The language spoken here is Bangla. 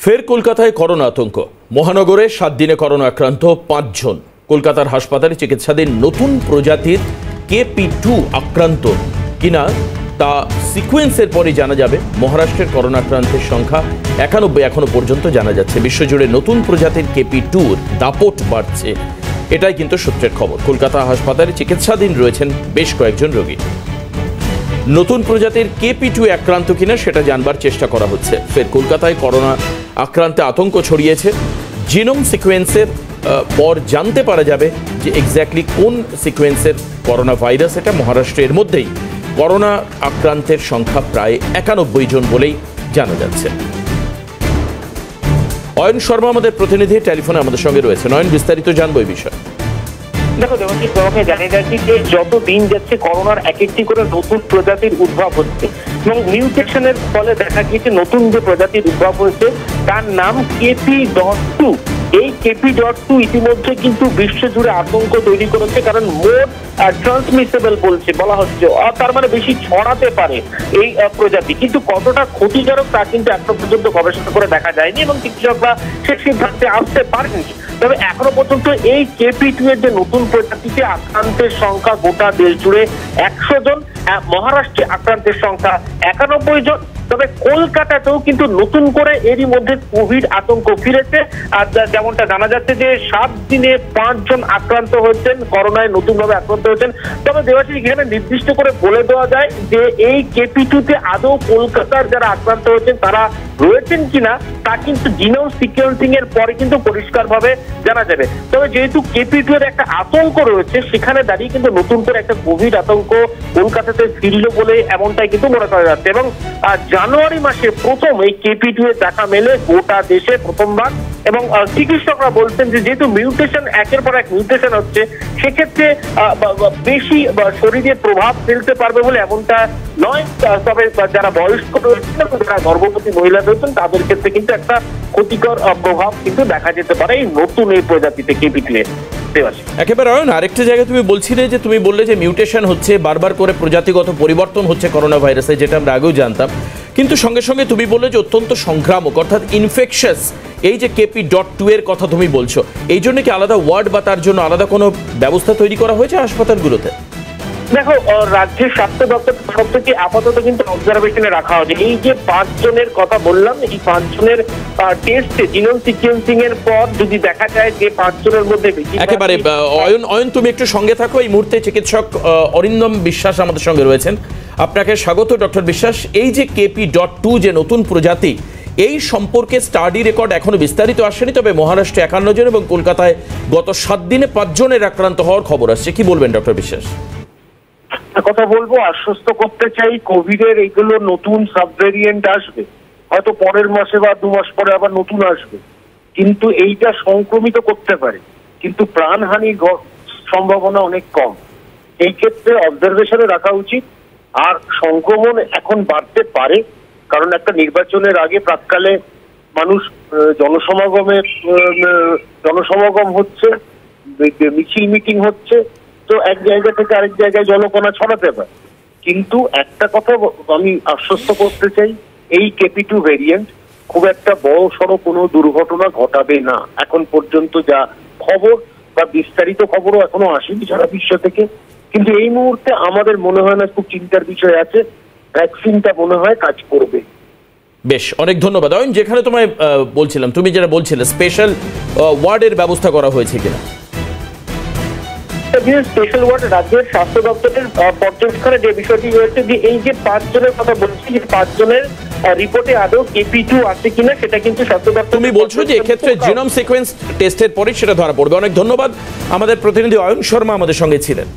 ফের কলকাতায় করোনা আতঙ্ক। মহানগরে 7 দিনে করোনা আক্রান্ত 5 জন। কলকাতার হাসপাতালে চিকিৎসাধীন নতুন প্রজাতির KP2 আক্রান্ত কিনা তা সিকোয়েন্সের পরে জানা যাবে। মহারাষ্ট্রের করোনা আক্রান্তের সংখ্যা 91 এখনো পর্যন্ত জানা যাচ্ছে। বিশ্বজুড়ে নতুন প্রজাতির KP2-র দাপট বাড়ছে, এটাই কিন্তু সূত্রের খবর। কলকাতা হাসপাতালে চিকিৎসাধীন রয়েছেন বেশ কয়েকজন রোগী। নতুন প্রজাতির KP2 আক্রান্ত কিনা সেটা জানবার চেষ্টা করা হচ্ছে। ফের কলকাতায় করোনা আক্রান্তে আতঙ্ক ছড়িয়েছে। জিনোম সিকোয়েন্সের পর জানতে পারা যাবে যে এক্স্যাক্টলি কোন সিকোয়েন্সের করোনা ভাইরাস এটা। মহারাষ্ট্রের মধ্যেই করোনা আক্রান্তের সংখ্যা প্রায় 91 জন বলেই জানা যাচ্ছে। অয়ন শর্মা আমাদের প্রতিনিধি টেলিফোনে আমাদের সঙ্গে রয়েছে। নয়ন, বিস্তারিত জানবো এই বিষয়ে। দেখো দেবাশিস, তোমাকে জানিয়ে যাচ্ছি যে যত দিন যাচ্ছে করোনার এক একটি করে নতুন প্রজাতির উদ্ভব হচ্ছে এবং মিউটেশনের ফলে দেখা গিয়েছে নতুন যে প্রজাতির উদ্ভব হচ্ছে তার নাম KP.2। এই KP.2 ইতিমধ্যে কিন্তু বিশ্বজুড়ে আতঙ্ক তৈরি করেছে, কারণ মোর ট্রান্সমিসেবল বলা হচ্ছে, তার মানে বেশি ছড়াতে পারে এই প্রজাতি। কিন্তু কতটা ক্ষতিকারক তা কিন্তু এখনো পর্যন্ত গবেষণা করে দেখা যায়নি এবং চিকিৎসকরা সে সিদ্ধান্তে আসতে পারেননি। তবে এখনো পর্যন্ত এই KP2 এর যে নতুন প্রজাতিতে আক্রান্তের সংখ্যা গোটা দেশ জুড়ে 100 জন, মহারাষ্ট্রে আক্রান্তের সংখ্যা 91 জন। তবে কলকাতাতেও কিন্তু নতুন করে এরই মধ্যে কোভিড আতঙ্ক ফিরেছে। আর যেমনটা জানা যাচ্ছে যে 7 দিনে 5 জন আক্রান্ত হচ্ছেন, করোনায় নতুনভাবে আক্রান্ত হচ্ছেন। তবে দেবাশিস, এখানে নির্দিষ্ট করে বলে দেওয়া যায় যে এই KP2-তে আদৌ কলকাতার যারা আক্রান্ত হচ্ছেন তারা রয়েছেন কিনা তা কিন্তু জিনোম সিকোয়েন্সিং এর পরে কিন্তু পরিষ্কারভাবে জানা যাবে। তবে যেহেতু KP2 এর একটা আতঙ্ক রয়েছে, সেখানে দাঁড়িয়ে কিন্তু নতুন করে একটা কোভিড আতঙ্ক কলকাতাতে ফিরল বলে এমনটাই কিন্তু মনে করা যাচ্ছে। এবং জানুয়ারি মাসে প্রথম এই KP2 এর দেখা মেলে গোটা দেশে প্রথমবার। এবং চিকিৎসকরা বলছেন যে যেহেতু মিউটেশন একের পর এক মিউটেশন হচ্ছে, সেক্ষেত্রে বেশি শরীরে প্রভাব ফেলতে পারবে বলে এমনটা নয়। তবে যারা বয়স্ক রয়েছেন এবং যারা গর্ভবতী মহিলা রয়েছেন তাদের ক্ষেত্রে কিন্তু একটা ক্ষতিকর প্রভাব কিন্তু দেখা যেতে পারে এই নতুন এই প্রজাতিতে KP2 এর। একেবারে অয়ন, আরেকটা জায়গায় তুমি বললে যে মিউটেশন হচ্ছে, বারবার করে প্রজাতিগত পরিবর্তন হচ্ছে করোনা ভাইরাসে, যেটা আমরা আগেও জানতাম। কিন্তু সঙ্গে সঙ্গে তুমি বললে যে অত্যন্ত সংক্রামক অর্থাৎ ইনফেকশাস এই যে KP.2 এর কথা তুমি বলছো, এই জন্য কি আলাদা ওয়ার্ড বা তার জন্য আলাদা কোনো ব্যবস্থা তৈরি করা হয়েছে হাসপাতালগুলোতে? দেখো, রাজ্যের স্বাস্থ্য দপ্তরের তরফ থেকে আপাতত কিন্তু অবজারভেশনে রাখা হয়েছে। এই যে 5 জনের কথা বললাম, এই 5 জনের টেস্টে জিনোম সিকোয়েন্সিং এর পর যদি দেখা যায় যে 5 জনের মধ্যে একেবারে অয়ন তুমি একটু সঙ্গে থাকো। এই মুহূর্তে চিকিৎসক অরিন্দম বিশ্বাস আমাদের সঙ্গে রয়েছেন। আপনাকে স্বাগত ডক্টর বিশ্বাস। এই যে KP.2 যে নতুন প্রজাতি, এই সম্পর্কে স্টাডি রেকর্ড এখনো বিস্তারিত আসেনি, তবে মহারাষ্ট্রে 51 জন এবং কলকাতায় গত 7 দিনে 5 জনের আক্রান্ত হওয়ার খবর আসছে। কি বলবেন ডক্টর বিশ্বাস? কথা বলবো, আশ্বস্ত করতে চাই, কোভিডের এইগুলো নতুন সাব ভেরিয়েন্ট আসবে, হয়তো পরের মাসে বা 2 মাস পরে আবার নতুন আসবে, কিন্তু এইটা সংক্রমিত করতে পারে, কিন্তু প্রাণহানির সম্ভাবনা অনেক কম। এই ক্ষেত্রে অবজারভেশনে রাখা উচিত। আর সংক্রমণ এখন বাড়তে পারে, কারণ একটা নির্বাচনের আগে প্রাককালে মানুষ জনসমাগম হচ্ছে, মিছিল মিটিং হচ্ছে, তো এক জায়গা থেকে আরেক জায়গায় জনকণা ছড়াতে পারে। কিন্তু একটা কথা আমি আশ্বস্ত করতে চাই, এই KP2 ভেরিয়েন্ট খুব একটা বড় সড়ো কোনো দুর্ঘটনা ঘটাবে না। এখন পর্যন্ত যা খবর বা বিস্তারিত খবরও এখনো আসেনি সারা বিশ্ব থেকে, কিন্তু এই মুহূর্তে আমাদের মনে হয় না খুব চিন্তার বিষয় আছে। ভ্যাকসিনটা মনে হয় কাজ করবে। বেশ, অনেক ধন্যবাদ অয়ন। যেখানে তোমায় বলছিলাম, তুমি যেটা বলছিলে স্পেশাল ওয়ার্ডের ব্যবস্থা করা হয়েছে কিনা? স্পেশাল ওয়ার্ড রাজ্যের স্বাস্থ্য দপ্তরের পর্যবেক্ষণে যে বিষয়টি রয়েছে যে এই যে 5 জনের কথা বলছি, যে 5 জনের রিপোর্টে আদৌ KP2 আছে কিনা সেটা কিন্তু স্বাস্থ্য দপ্তর। তুমি বলছো যে এক্ষেত্রে জিনোম সিকোয়েন্স টেস্টের পরে সেটা ধরা পড়বে। অনেক ধন্যবাদ। আমাদের প্রতিনিধি অয়ন শর্মা আমাদের সঙ্গে ছিলেন।